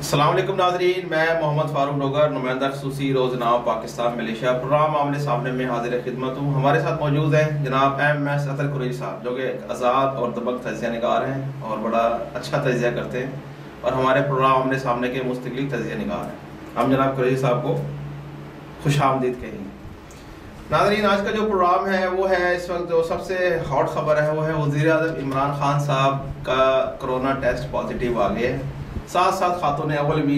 अस्सलाम वालेकुम नाज़रीन, मैं मोहम्मद फारूक नोगर, नुमाइंदा ख़ुसूसी रोज़नामा पाकिस्तान मलेशिया प्रोग्राम आमने सामने में हाजिर खिदमत हूँ। हमारे साथ मौजूद हैं जनाब MS अतर कुरैशी साहब, जो कि आज़ाद और दबंग तजिया निगार हैं और बड़ा अच्छा तजिया करते हैं और हमारे प्रोग्राम आमने सामने के मुस्तकिल तजिया निगार हैं। हम जनाब कुरैशी साहब को खुशामदीद कहेंगे। नाज़रीन, आज का जो प्रोग्राम है वो है, इस वक्त जो सबसे हॉट खबर है वो है वज़ीर आज़म इमरान खान साहब का कोरोना टेस्ट पॉजिटिव आ गया है। साथ साथ खातून अव्वल भी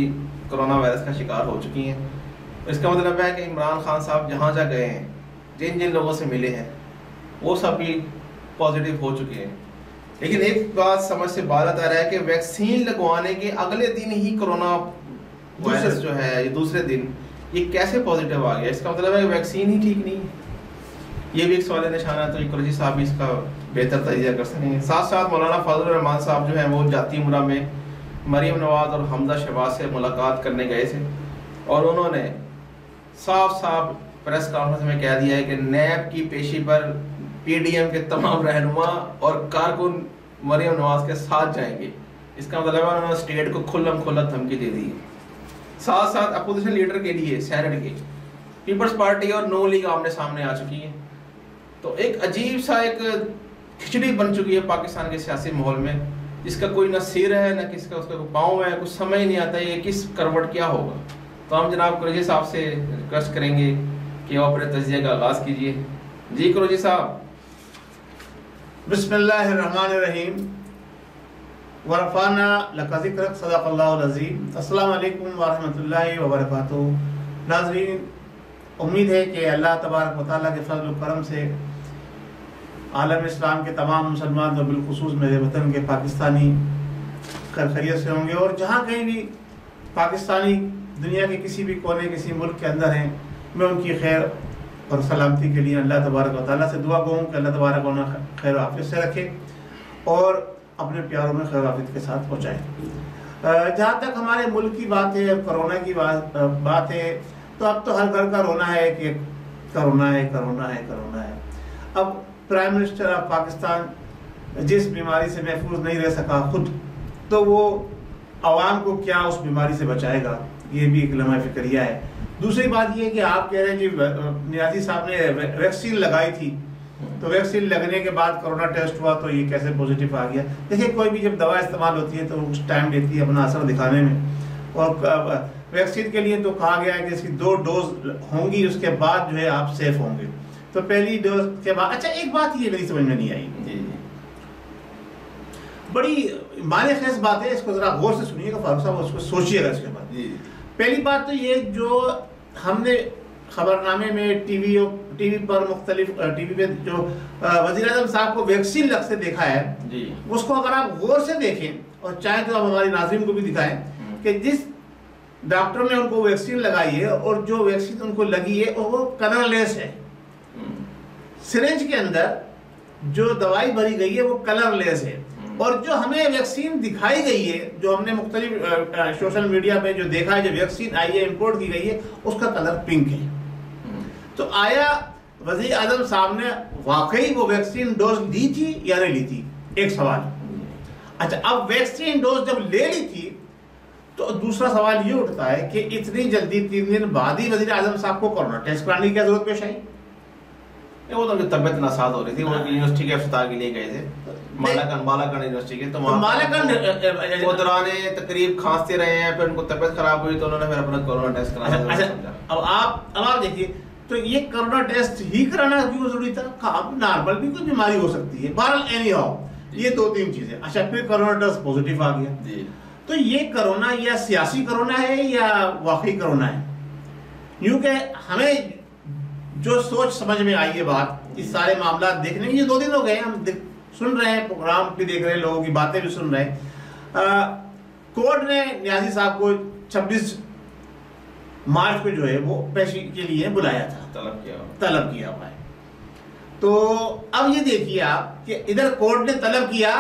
कोरोना वायरस का शिकार हो चुकी हैं। इसका मतलब है कि इमरान खान साहब जहाँ जा गए हैं, जिन जिन लोगों से मिले हैं, वो सब भी पॉजिटिव हो चुके हैं। लेकिन एक बात समझ से बाहर आ रहा है कि वैक्सीन लगवाने के अगले दिन ही कोरोना वायरस जो है, ये दूसरे दिन ये कैसे पॉजिटिव आ गया? इसका मतलब है कि वैक्सीन ही ठीक नहीं है। ये भी एक सवाल निशाना है। तो कुरैशी साहब भी इसका बेहतर तजिया कर सकेंगे। साथ साथ मौलाना फजल रहमान साहब जो है वो जाती उम्रा में मरीम नवाज और हमजा शहबाज से मुलाकात करने गए थे और उन्होंने साफ साफ प्रेस कॉन्फ्रेंस में कह दिया है कि नैब की पेशी पर PDM के तमाम रहनुमा और कारकुन मरीम नवाज के साथ जाएंगे। इसका मतलब है उन्होंने स्टेट को खुल्लम खुल्ला धमकी दे दी है। साथ साथ अपोजिशन लीडर के लिए सेनेट के पीपल्स पार्टी और नो लीग आमने सामने आ चुकी है। तो एक अजीब सा एक खिचड़ी बन चुकी है पाकिस्तान के सियासी माहौल में, जिसका कोई न सिर है न किसका उसका पाँव है। कुछ समझ नहीं आता ये किस करवट क्या होगा। तो हम जनाब कुरैशी साहब से रिक्वेस्ट करेंगे कि वो अपने तजिया का आगाज़ कीजिए। जी कुरैशी साहब। बिस्मिल्लाहिर्रहमानिर्रहीम वरफ़ाना लका ज़िक्रक सदक़ल्लाहुल अज़ीम। अस्सलामु अलैकुम वरहमतुल्लाहि वबरकातुहू। नाज़रीन, उम्मीद है कि अल्लाह तबारक व तआला के फज़ल व करम से आलम इस्लाम के तमाम मुसलमान और बिलखुसूस मेरे वतन के पाकिस्तानी खैरियत से होंगे और जहाँ कहीं भी पाकिस्तानी दुनिया के किसी भी कोने किसी मुल्क के अंदर हैं, मैं उनकी खैर और सलामती के लिए अल्लाह तबारक व तआला से दुआ कहूँ कि अल्लाह तबारक उन्हें खैर आफियत से रखे और अपने प्यारों में खैर आफियत के साथ पहुँचाए। जहाँ तक हमारे मुल्क की बात है, कोरोना की बात है, तो अब तो हर घर का रोना है कि कोरोना है, कोरोना है, कोरोना है। अब प्राइम मिनिस्टर ऑफ पाकिस्तान जिस बीमारी से महफूज नहीं रह सका खुद, तो वो आवाम को क्या उस बीमारी से बचाएगा, ये भी एक लम्हा फिक्रिया है। दूसरी बात ये है कि आप कह रहे हैं कि नियाज़ी साहब ने वैक्सीन लगाई थी, तो वैक्सीन लगने के बाद कोरोना टेस्ट हुआ तो ये कैसे पॉजिटिव आ गया? देखिए, कोई भी जब दवा इस्तेमाल होती है तो उस टाइम लेती है अपना असर दिखाने में, और वैक्सीन के लिए तो कहा गया है कि इसकी 2 डोज होंगी, उसके बाद जो है आप सेफ होंगे। तो पहली डोज के बाद, अच्छा एक बात ये मेरी समझ में नहीं आई, बड़ी माने खेस बात है, इसको जरा गौर से सुनिएगा फारूक साहब, उसको सोचिएगा इसके बाद। पहली बात तो ये, जो हमने खबरनामे में टीवी पर मुख्तलिफ टीवी पे जो वज़ीर आज़म साहब को वैक्सीन लग से देखा है जी, उसको अगर आप गौर से देखें और चाहे तो आप हमारी नाज़रीन को भी दिखाएं कि जिस डॉक्टर ने उनको वैक्सीन लगाई है और जो वैक्सीन उनको लगी है वो कलरलेस है। सिरिंज के अंदर जो दवाई भरी गई है वो कलरलेस है, और जो हमें वैक्सीन दिखाई गई है, जो हमने मुख्तलिफ सोशल मीडिया पे जो देखा है, जो वैक्सीन आई है, इंपोर्ट की गई है, उसका कलर पिंक है। तो आया वज़ीर आज़म साहब ने वाकई वो वैक्सीन डोज ली थी या नहीं ली थी? एक सवाल। अच्छा, अब वैक्सीन डोज जब ले ली थी तो दूसरा सवाल ये उठता है कि इतनी जल्दी 3 दिन बाद ही वज़ीर आज़म साहब को कोरोना टेस्ट कराने की क्या जरूरत पेश आई? वो तो तबियत नासाज हो रही थी, वो यूनिवर्सिटी के अस्पताल के लिए गए थे, मालाकंड यूनिवर्सिटी के। तो मालाकंड वो दौरान तकरीब खांसते रहे हैं, फिर उनको तबियत खराब हुई तो उन्होंने फिर अपना कोरोना टेस्ट कराना। अच्छा, अब आप देखिए, तो ये कोरोना टेस्ट ही कराना क्यों जरूरी था? अब नॉर्मल भी कोई बीमारी हो सकती है, बहरहाल एनी हाउ ये 2-3 चीजें। अच्छा, फिर कोरोना टेस्ट पॉजिटिव आ गया, तो ये कोरोना या सियासी कोरोना है या वाकई कोरोना है? यूं कि हमें जो सोच समझ में आई है बात, इस सारे मामला देखने के, ये 2 दिन हो गए हम सुन रहे हैं, प्रोग्राम भी देख रहे हैं, लोगों की बातें भी सुन रहे हैं। कोर्ट ने नियाज़ी साहब को 26 मार्च को जो है वो पेशी के लिए बुलाया था, तलब किया हुआ है। तो अब ये देखिए आप कि इधर कोर्ट ने तलब किया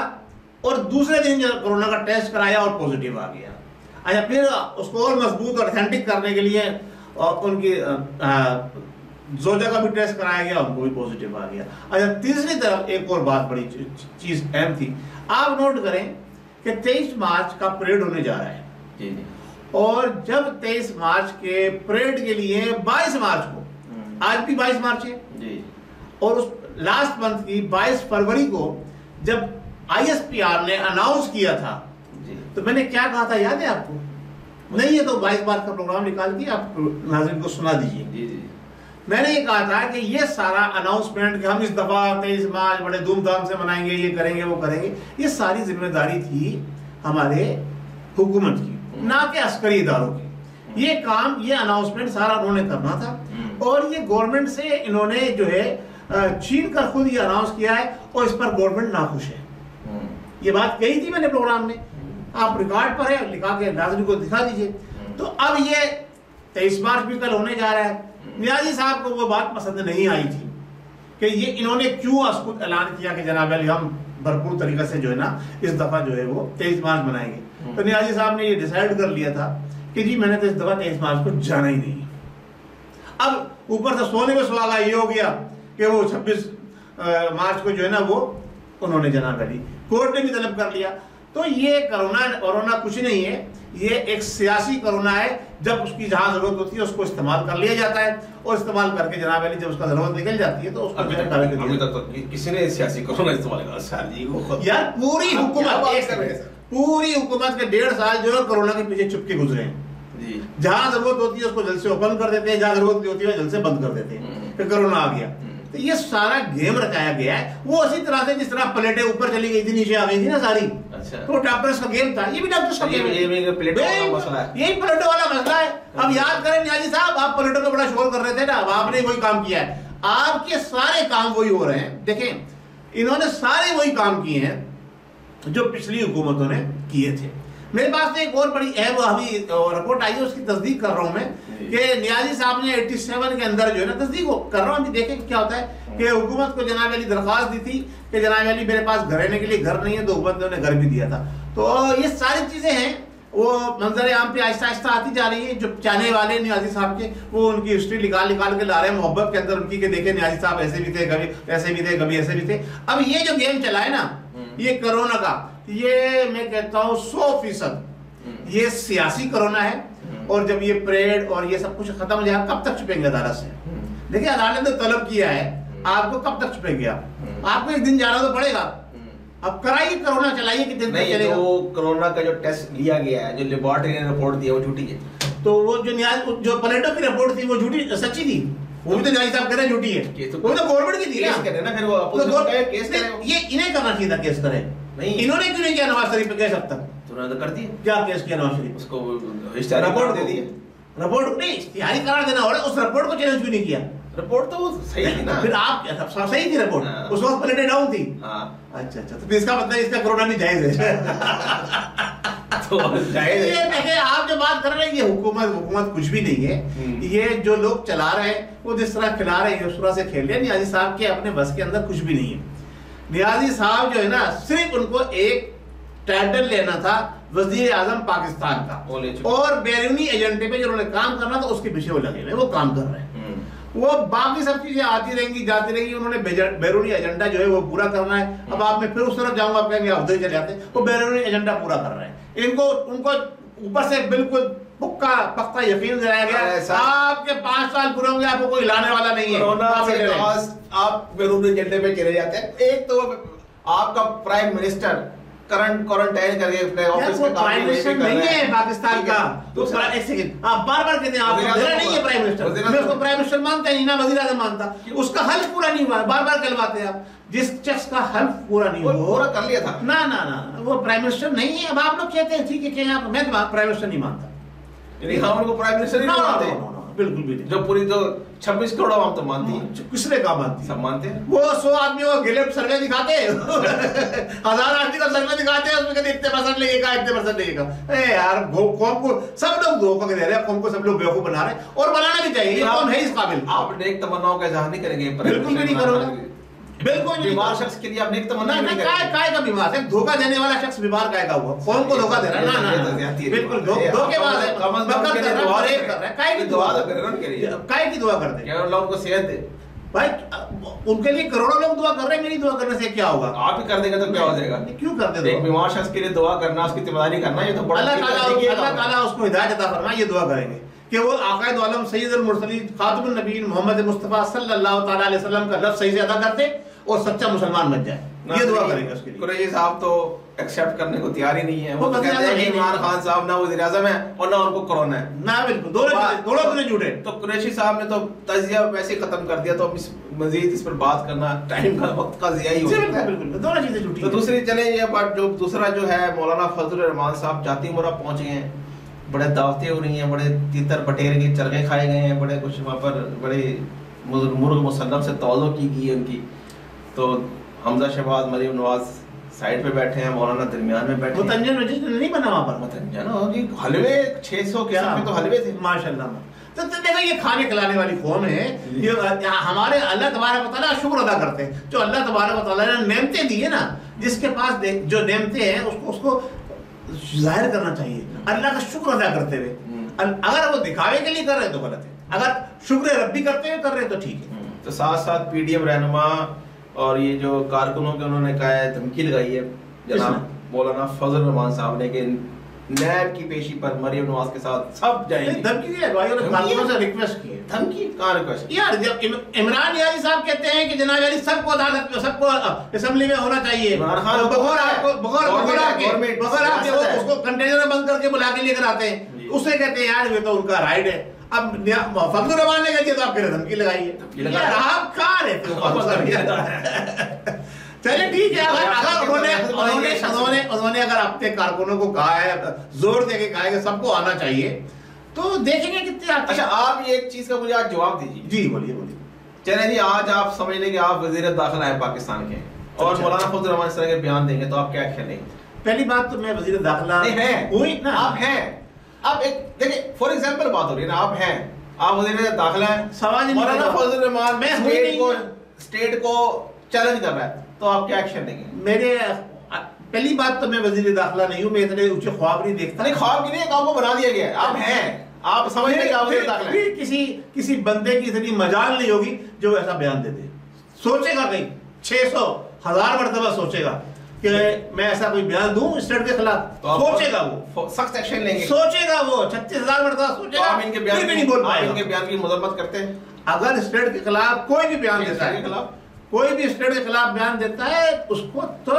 और दूसरे दिन कोरोना का टेस्ट कराया और पॉजिटिव आ गया। अच्छा, फिर उसको और मजबूत और ऑथेंटिक करने के लिए उनकी जोजा का भी टेस्ट कराया गया, उनको भी पॉजिटिव आ गया। अच्छा, तीसरी तरफ एक और बात बड़ी चीज अहम थी, आप नोट करें कि 23 मार्च का परेड होने जा रहा है, और जब 23 मार्च के परेड के लिए 22 मार्च को, आज भी 22 मार्च है जी, और उस लास्ट मंथ की 22 फरवरी को जब ISPR ने अनाउंस किया था जी, तो मैंने क्या कहा था याद है आपको? नहीं है तो 22 मार्च का प्रोग्राम निकाल के आप नाज़रीन को सुना दीजिए जी जी। मैंने ये कहा था कि ये सारा अनाउंसमेंट कि हम इस दफा 23 मार्च बड़े धूमधाम से मनाएंगे, ये करेंगे वो करेंगे, ये सारी जिम्मेदारी थी हमारे हुकूमत की, ना कि अस्करी इदारों की। ये काम, ये अनाउंसमेंट सारा उन्होंने करना था और ये गवर्नमेंट से इन्होंने जो है छीन कर खुद ये अनाउंस किया है और इस पर गवर्नमेंट नाखुश है। ये बात कही थी मैंने प्रोग्राम में, आप रिकॉर्ड पर है, लिखा के नाज़रीन को दिखा दीजिए। तो अब ये 23 मार्च भी कल होने जा रहा है। नियाज़ी साहब को वो बात पसंद नहीं आई थी कि ये इन्होंने क्यों खुद ऐलान किया कि जनाब अली हम भरपूर तरीके से जो है ना इस दफा जो है वो 23 मार्च मनाएंगे। तो नियाज़ी साहब ने ये डिसाइड कर लिया था कि जी मैंने तो इस दफा 23 मार्च को जाना ही नहीं। अब ऊपर से सोने में सुहागा ये हो गया कि वो 26 मार्च को जो है ना वो उन्होंने जनाब अली कोर्ट ने भी तलब कर लिया। तो ये कोरोना कुछ नहीं है, ये एक सियासी कोरोना है। जब उसकी जहां जरूरत होती है उसको इस्तेमाल कर लिया जाता है और इस्तेमाल करके जनाब अली जब उसका जरूरत निकल जाती है तो उसको अभी तक तो किसी ने सियासी कोरोना इस्तेमाल करा यार। पूरी हुकूमत के 1.5 साल जो है कोरोना के पीछे चुपके गुजरे हैं। जहां जरूरत होती है उसको जल्द से ओपन कर देते हैं, जहां जरूरत नहीं होती है जल्द से बंद कर देते हैं कि कोरोना आ गया। तो ये सारा गेम रचाया गया है वो उसी तरह से जिस तरह प्लेटें ऊपर चली गई थी नीचे आ गई थी ना सारी। अच्छा। तो डॉक्टर्स का गेम था, ये भी डॉक्टर्स का गेम है, यही प्लेटों वाला मसला है। अब याद करें नियाज़ी साहब, आप प्लेटों में बड़ा शोर कर रहे थे ना, अब आपने वही काम किया है, आपके सारे काम वही हो रहे हैं। देखें इन्होंने सारे वही काम किए हैं जो पिछली हुकूमतों ने किए थे। मेरे पास एक और बड़ी अहम अभी रिपोर्ट आई है, उसकी तस्दीक कर रहा हूं मैं कि नियाज़ी साहब ने 87 के अंदर जो है ना, तस्दीक कर रहा हूं अभी, देखें क्या होता है कि हुकूमत को जनाब अली दरख्वास्त दी थी कि जनाब अली मेरे पास घर रहने के लिए घर नहीं है, तो हुकूमत ने उन्हें घर भी दिया था। तो ये सारी चीजें हैं वो मंजर आम पे आहिस्ता आहिस्ता आती जा रही है। जो चाहने वाले नियाज़ी साहब के वो उनकी हिस्ट्री निकाल के ला रहे हैं मोहब्बत के अंदर उनकी, कि देखे नियाज़ी साहब ऐसे भी थे, कभी ऐसे भी थे, कभी ऐसे भी थे। अब ये जो गेम चला है ना ये कोरोना का, ये मैं कहता हूँ 100% ये सियासी कोरोना है। और जब ये परेड और ये सब कुछ खत्म हो जाएगा, कब तक छुपेंगे अदालत से? देखिए अदालत ने तलब किया है आपको, कब तक छुपेंगे आप? आपको एक दिन जाना तो पड़ेगा। अब कराइए, कोरोना चलाइए कि दिन तक चलेगा। तो कोरोना का जो टेस्ट लिया गया है, जो लेबोरेटरी ने रिपोर्ट दी है, वो झूठी है। तो वो जो प्लेटो की रिपोर्ट थी वो झूठी सच्ची थी? वो भी तो नियाज़ी साहब कह रहे हैं झूठी है। वो तो गवर्नमेंट की थी ना, फिर वो केस करें, ये इन्हें करना चाहिए था केस करें। नहीं, इन्होंने क्यों नहीं किया नवाज शरीफ पे केस अब तक? तुरंत कर दिया। क्या केस किया नवाज शरीफ? उसको रिपोर्ट दे दी। रिपोर्ट नहीं, इश्तिहारी करार देना हो रहा है, उस रिपोर्ट को चैलेंज क्यों नहीं किया? रिपोर्ट तो सही थी ना। फिर आप सही थी रिपोर्ट, उस वक्त प्लेटें डाउन थी। अच्छा, तो इसका मतलब इसका कोरोना नहीं जायज है। तो जायज है। देखिए आप जो बात कर रहे हैं, ये हुकूमत कुछ भी नहीं है। ये जो लोग चला रहे हैं वो जिस तरह खिला रहे हैं उस तरह से खेल रहे हैं। नियाज़ी साहब के अपने बस के अंदर कुछ भी नहीं है। नियाज़ी साहब जो है ना, सिर्फ उनको एक टाइटल लेना था वज़ीर आज़म पाकिस्तान का, और बैरूनी एजेंडे पे जो उन्होंने काम करना था उसके पीछे वो लगे हुए, वो काम कर रहे हैं। वो बाकी सब चीजें आती रहेंगी जाती रहेंगी, उन्होंने बैरूनी एजेंडा जो है वो पूरा करना है। अब आप मैं फिर उस तरफ जाऊंगा, आप कहेंगे आप उधर चले जाते हैं। वो बैरूनी एजेंडा पूरा कर रहे हैं। उनको ऊपर से बिल्कुल पक्का यकीन दिलाया गया आपके 5 साल पूरे होंगे, आपको कोई लाने वाला नहीं है। आप बैरूनी एजेंडे पे चले जाते हैं। एक तो आपका प्राइम मिनिस्टर करंट क्वारंटाइन करके अपने ऑफिस में काम नहीं है पाकिस्तान का। तो एक सेकंड, आप बार-बार कहते हैं आप नहीं है प्राइम मिनिस्टर। मैं उसको प्राइम मिनिस्टर मानता ही नहीं ना, वज़ीर आज़म मानता। उसका हल पूरा नहीं हुआ, बार-बार कहलवाते हैं आप। जिस शख्स का हल पूरा नहीं हुआ, पूरा कर लिया था ना ना ना, वो प्राइम मिनिस्टर नहीं है। अब आप लोग कहते हैं ठीक है, मैं प्राइम मिनिस्टर नहीं मानता। हम उनको प्राइम मिनिस्टर नहीं मानते, बिल्कुल भी नहीं। जो पूरी तो 26 करोड़ आवाम तो मानती है। किसने कहा मानती? सब मानते हैं। वो 100 आदमियों को गिलेट सर्वे दिखाते हैं 1000 आदमी का सर्वे दिखाते हैं, उसमें कहते इतने परसेंट लगेगा, इतने परसेंट लगेगा। ए यार, कौम को सब लोग धोखा दे रहे हैं, कौम को सब लोग बेवकूफ बना रहे हैं, और बनाना भी चाहिए। कौन है इस काबिल? आप नेक तमन्नाओं का इज़हार नहीं करेंगे? बिल्कुल भी नहीं करोगे। बिल्कुल बीमार शख्स के लिए आप नेक तमन्ना नहीं करेंगे। काय का बीमार है? धोखा देने वाला शख्स बीमार काय का हुआ? कौन को धोखा दे रहा है? ना ना, बिल्कुल धोखेबाज है, बरकत कर रहा है, फरेब कर रहा है। काय की दुआ करते हैं, क्या अल्लाह उनको सेहत दे। भाई उनके लिए करोड़ों लोग दुआ कर रहे हैं, मेरी दुआ करने से क्या होगा? आप ही कर देगा तो क्या हो जाएगा? क्यों कर दे? एक बीमार शख्स के लिए दुआ करना, उसकी जिम्मेदारी करना, ये तो बड़ा अल्लाह ताला उसको हिदायत अता फरमाए, ये दुआ करेंगे कि वो आकाए दो आलम सैयदुल मुरसलीन खातिमुन नबीयीन मोहम्मद मुस्तफा सल्लल्लाहु ताला अलैहि वसल्लम का लफ्ज सही से अदा करते और सच्चा मुसलमान बन जाए, ये दुआ करेंगे उसके लिए। कुरैशी साहब तो एक्सेप्ट करने को तैयार ही नहीं है। वो तो कहते हैं कि इमरान खान साहब ना वज़ीर आज़म है और ना उनको कोरोना है। ना बिल्कुल, दोनों झूठे। तो कुरैशी साहब ने तो तजिया वैसे ही खत्म कर दिया, तो अब मजीद इस पर बात करना टाइम का वक्त का ज़िया ही हो सकता है। बिल्कुल दोनों चीजें झूठी। तो दूसरी चले ये बात, जो दूसरा जो है मौलाना फजलुर रहमान साहब जाती उमरा पहुंचे हैं, बड़े दावतें हो रही हैं, बड़े तीतर बटेर के चरखे खाए गए हैं, बड़े कुछ वहाँ पर बड़े मुर्ग मुसल्लम से तौलो की गई है उनकी। तो हमजा शहबाज, मरीम नवाज साइड पे बैठे हैं, मौलाना दरमियान में बैठे हैं। मुतंजन रजिस्टर नहीं बना वहाँ पर? मुतंजन और ये हलवे 600 के में तो हलवे थे माशाल्लाह। तो देखो ये खाने खिलाने वाली कौम है, ये हमारे अल्लाह तबारक व तआला शुक्र अदा करते हैं। जो अल्लाह तबारक व तआला ने नेमतें दी है ना, जिसके पास जो नेमतें हैं उसको जाहिर करना चाहिए अल्लाह का शुक्र अदा करते हुए। अगर वो दिखावे के लिए कर रहे हैं तो गलत है, अगर शुक्र रब्बी करते हुए कर रहे हैं तो ठीक है। तो साथ साथ पीडीएम रहनुमा और ये जो कारकुनों के उन्होंने कहा है, धमकी लगाई है जनाब मौलाना फजल रहमान साहब ने कि नैब की पेशी पर मरियम नवाज के साथ सब जाएंगे। धमकी दी है भाई, उन्होंने कारकुनों से रिक्वेस्ट की है। धमकी कहाँ रिक्वेस्ट? यार जब इमरान यारी साहब कहते हैं कि जनाब यारी सबको अदालत में, सबको असेंबली में होना चाहिए, उसको कंटेनर में बंद करके बुला के लेकर आते हैं, उससे कहते हैं यार ये तो उनका राइट है। अब फजलुर रहमान ने कह दिया तो आप धमकी लगाइए, यार आप कहाँ रहते हो? चलिए ठीक है, अगर उन्होंने अगर अपने कारकुनों को कहा है, जोर देके कहा है कि सबको आना चाहिए, तो देखेंगे कितने आते हैं। अच्छा, आप ये एक चीज का मुझे आज जवाब दीजिए। जी बोलिए। चले जी, आज आप समझ लें कि आप वजीर दाखिला है पाकिस्तान के और मौलाना फजल रहमान इस तरह के बयान देंगे तो आप क्या एक्शन लेंगे? पहली बात तो मैं वजीर दाखिला हुई ना, आप हैं, आप एक देखिए फॉर एग्जांपल बात हो रही है ना, आप हैं, आप वजीर दाखिला हैं, सवाल मौलाना फजल रहमान में स्टेट को चैलेंज कर रहा है, तो आप क्या एक्शन लेंगे? मेरे पहली बात तो मैं वजीर दाखिला नहीं हूँ, मैं इतने ऊंचे ख्वाब नहीं देखता। नहीं, ख्वाब की नहीं, काम को बना दिया गया है, आप हैं, आप समझ लेंगे आप वजीर दाखिला हैं। किसी बंदे की इतनी मजाल नहीं होगी जो ऐसा बयान दे दे। सोचेगा कहीं 600,000 मरतबा सोचेगा कि मैं ऐसा कोई बयान दूं स्टेट के खिलाफ, तो सोचेगा वो, सख्त एक्शन लेंगे, सोचेगा वो 36,000 मरतबा सोचेगा। आप इनके बयान नहीं बोल पाएगा, इनके बयान की मजम्मत करते हैं। अगर स्टेट के खिलाफ कोई भी बयान देता है, कोई भी स्टेट के खिलाफ बयान देता है, उसको तो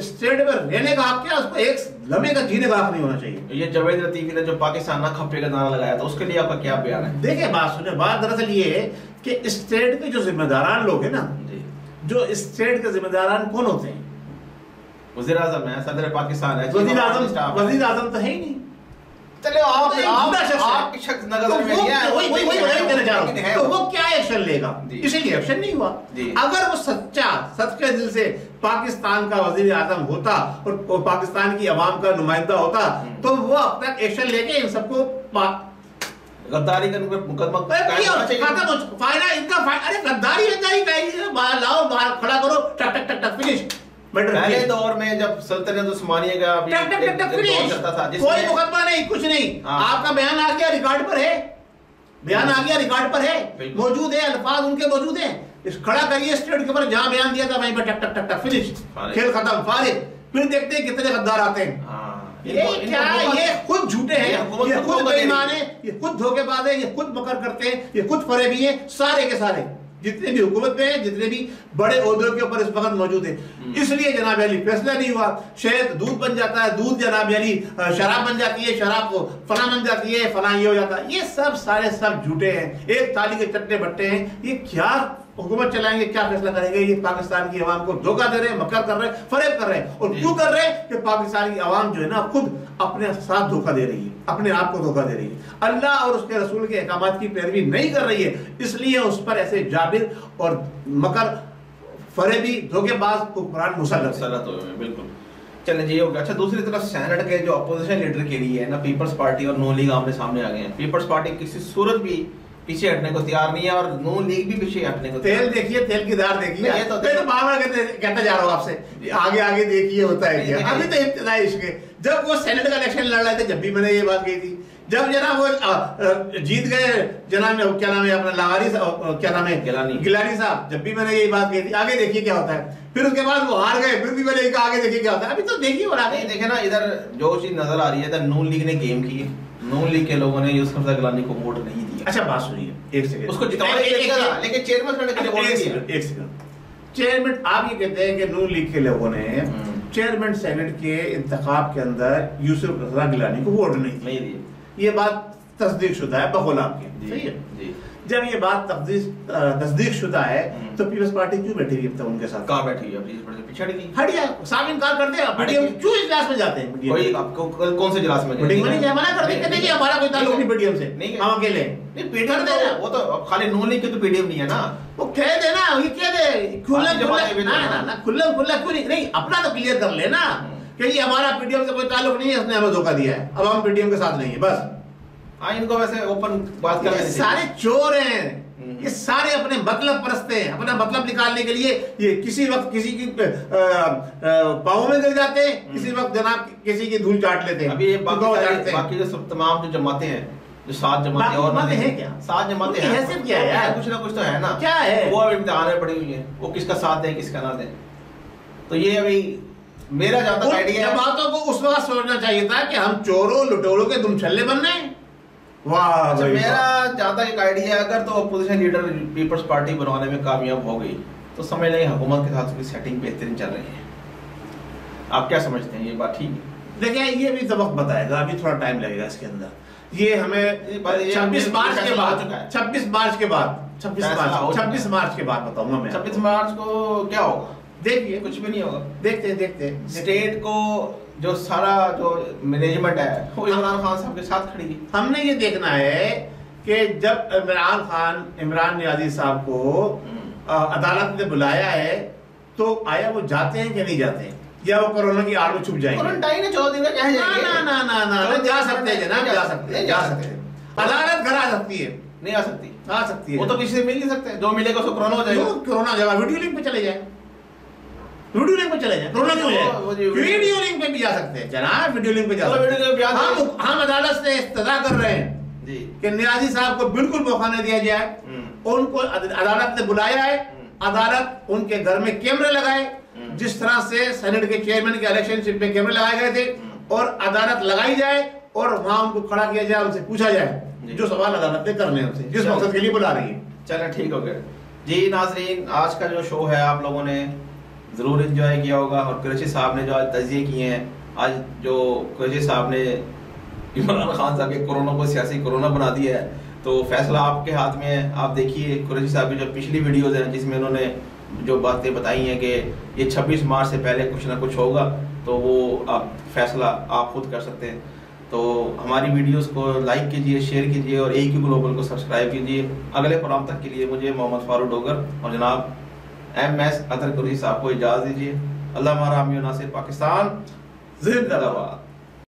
स्टेट में रहने का हक क्या, उसको एक लम्हे का जीने का हक नहीं होना चाहिए। ये जावेद लतीफी ने जो पाकिस्तान ना खप्पे का नारा लगाया था, उसके लिए आपका क्या बयान है? देखिए बात सुने, बात दरअसल ये है कि स्टेट के जो जिम्मेदारान लोग हैं ना, जो स्टेट के जिम्मेदारान कौन होते हैं? वजीर आजम है, सदर पाकिस्तान है, वजीर आजम तो है ही नहीं। चलो आप शख्स नजर में है, तो वो क्या एक्शन लेगा? इसीलिए एक्शन नहीं हुआ। अगर वो सच्चे दिल से पाकिस्तान का वजीर आजम होता और पाकिस्तान की आवाम का नुमाइंदा होता, तो वो अब तक एक्शन लेके इन सबको गद्दारी का मुकदमा अरे गद्दारी लाओ बाहर खड़ा करो, टक टक टक टक फिनिश। पहले दौर में जब सल्तनत उस्मानिया का चलता था, कोई मुकदमा नहीं, कुछ नहीं, आपका बयान आ गया रिकॉर्ड पर है, बयान आ गया रिकॉर्ड पर है, मौजूद है, अल्फाज उनके मौजूद हैं, इस खड़ा करिए स्टेट के ऊपर, जहां बयान दिया था वहीं पर टक टक टक टक फिनिश, खेल खत्म, फारिग। फिर देखते हैं कितने गद्दार आते हैं। ये क्या, ये खुद झूठे हैं, ये खुद बेईमान है, ये खुद धोखेबाज है, ये खुद मकर करते हैं, ये खुद फरेबी हैं, सारे के सारे जितने भी हुकूमत में हैं, जितने भी बड़े ओहदों के ऊपर इस वक्त मौजूद है। इसलिए जनाब अली फैसला नहीं हुआ, शहद दूध बन जाता है, दूध जनाब अली शराब बन जाती है, शराब फना बन जाती है, फना ये हो जाता है। ये सब सारे सब झूठे हैं, एक थाली के चट्टे बट्टे हैं। ये क्या हुकूमत चलाएंगे, क्या फैसला करेंगे? ये पाकिस्तान की आवाम को धोखा दे रहे हैं, मकर कर रहे हैं, फरेब कर रहे हैं। और क्यों कर रहे हैं? कि पाकिस्तान की आवाम जो है ना, खुद अपने साथ धोखा दे रही है, अपने आप को धोखा दे रही है, अल्लाह और उसके रसूल के अहकामात की पैरवी नहीं कर रही है, इसलिए उस पर ऐसे जाबिर और मकर फरेबी धोखेबाज हुक्मरान मुसल्लत हो गए। बिल्कुल, चले जी, हो गया। अच्छा, दूसरी तरफ सेनेट के जो अपोजिशन लीडर के लिए है ना, पीपल्स पार्टी और नून लीग आमने सामने आ गए हैं। पीपल्स पार्टी किसी सूरत भी पीछे हटने को तैयार नहीं है और नून लीग भी पीछे हटने को। तेल देखिए, तेल की दार देखिए, ये तो बार-बार कहता जा रहा हूं आपसे, आगे आगे देखिए होता है क्या। अभी तो इब्तिदाई इसके, जब वो सेनेट का इलेक्शन लड़ रहे थे, जब भी मैंने ये बात कही थी, जब जनाब वो जीत गए जनाब, क्या नाम है अपना लावारी, क्या नाम है गिलानी साहब, जब भी मैंने यही बात कही थी आगे देखिए क्या होता है। फिर उसके बाद वो हार गए, फिर भी मैंने कहा आगे देखिए क्या होता है। अभी तो देखिए और आगे देखे ना, इधर जो चीज नजर आ रही है, इधर नून लीग ने गेम की है, नून लीग के लोगों ने यूसुफ रजा गिलानी को वोट नहीं दिया। अच्छा बात सुनिए, एक सेकंड, उसको जिताने के लिए था, लेकिन चेयरमैन करने के लिए वोट नहीं दिया। एक सेकंड, चेयरमैन आप ये कहते हैं कि नून लीग के लोगों ने चेयरमैन सेनेट के इंतखाब के अंदर यूसुफ रजा गिलानी को वोट नहीं दिया, ये बात तस्दीक शुदा है बकौल आपके, सही है जी। जब ये बात तस्दीक शुदा है तो पीपल्स पार्टी क्यों बैठी हुई है उनके साथ? कहाँ बैठी है? पीपल्स पार्टी पीछे हट गई, हट गया, साफ इनकार कर दिया। पीडीएम क्यों इजलास में जाते हैं? कोई आपको कौन से इजलास में मीटिंग में नहीं जाए, मना कर देते हैं कि हमारा कोई ताल्लुक नहीं पीडीएम से, नहीं हम अकेले नहीं। पीडीएम तो वो तो खाली नून लीग के तो पीडीएम नहीं है ना, वो कह देना, ये कह दे खुला खुला क्यों नहीं, अपना तो क्लियर कर लेना कि ये हमारा पीडीएम से कोई ताल्लुक नहीं है, इसने हमें धोखा दिया है, अब हम पीडीएम के साथ नहीं है, बस। हाँ, इनको वैसे ओपन बात करने ये सारे चोर हैं, ये सारे अपने मतलब परस्ते हैं, अपना मतलब निकालने के लिए ये किसी वक्त किसी की पाँव में गिर जाते हैं, किसी वक्त जनाब किसी की धूल चाट लेते हैं। अभी ये बाकी जो सब तमाम जो जमाते हैं, जो 7 जमातें और हैं, क्या 7 जमातें हैं, हैसियत क्या है यार? कुछ ना कुछ तो है ना, क्या है वो अभी इम्तिहान में पड़ी हुई है, वो किसका साथ दें किसका ना दें। तो ये अभी मेरा जहाँ तक आइडिया है, बातों को उस वक्त सोचना चाहिए था कि हम चोरों लुटेरों के दुम छल्ले बन रहे हैं। वाह, अच्छा, मेरा जहाँ तक एक आइडिया है, अगर तो अपोजिशन लीडर पीपल्स पार्टी बनवाने में कामयाब हो गई तो समझ लेंगे हुकूमत के साथ उसकी सेटिंग बेहतरीन चल रही है। आप क्या समझते हैं, ये बात ठीक है? देखिए ये भी तो वक्त बताएगा, अभी थोड़ा टाइम लगेगा इसके अंदर। ये हमें 26 मार्च के बाद 26 मार्च के बाद बताऊंगा मैं। 26 मार्च को क्या होगा? देखिए कुछ भी नहीं होगा, देखते स्टेट को जो सारा जो मैनेजमेंट है वो इमरान खान साहब के साथ खड़ी है। हमने ये देखना है कि जब इमरान नियाजी साहब को अदालत ने बुलाया है तो आया वो जाते हैं कि नहीं जाते हैं, या वो कोरोना की आड़ में छुप जाएंगे? क्वारंटाइन है 14 दिन का, क्या है? ना जा सकते हैं जनाब, जा सकते हैं। अदालत घर आ सकती है? नहीं आ सकती। आ सकती है, वो तो किसी से मिल नहीं सकते, जो मिलेगा उसको कोरोना हो जाएगा। कोरोना जगह वीडियो लिंक पे चले जाए, वीडियो लिंक पे चले जाए, कोरोना क्यों है? वीडियो लिंक पे भी जा सकते हैं जनाब, वीडियो लिंक पे जा सकते हैं। हम अदालत से इस्तदा कर रहे हैं जी कि नियाजी साहब को बिल्कुल मौका नहीं दिया जाए। उनको अदालत ने बुलाया है, अदालत उनके घर में कैमरे लगाए, जिस तरह से सेनेट के चेयरमैन के इलेक्शनशिप में कैमरे लगाए गए थे, और अदालत लगाई जाए और वहां उनको खड़ा किया जाए, उनसे पूछा जाए जो सवाल अदालत ने करने उनसे, जिस मकसद के लिए बुला रही है। चलो ठीक हो गया जी। नाजरीन, आज का जो शो है आप लोगों ने ज़रूर एंजॉय किया होगा, और कुरैशी साहब ने जो आज तजिए किए हैं, आज जो कुरैशी साहब ने इमरान खान साहब के कोरोना को सियासी कोरोना बना दिया है, तो फैसला आपके हाथ में है। आप देखिए कुरैशी साहब की जो पिछली वीडियोज़ हैं जिसमें उन्होंने जो बातें बताई हैं कि ये 26 मार्च से पहले कुछ ना कुछ होगा, तो वो आप फैसला आप खुद कर सकते हैं। तो हमारी वीडियोस को लाइक कीजिए, शेयर कीजिए और AQ ग्लोबल को सब्सक्राइब कीजिए। अगले प्रोग्राम तक के लिए मुझे मोहम्मद फारूक डोगर और जनाब MS अतर कुरैशी साहब को इजाज़त दीजिए। अल्लाह हमारा हामी नासिर पाकिस्तान जिंदाबाद।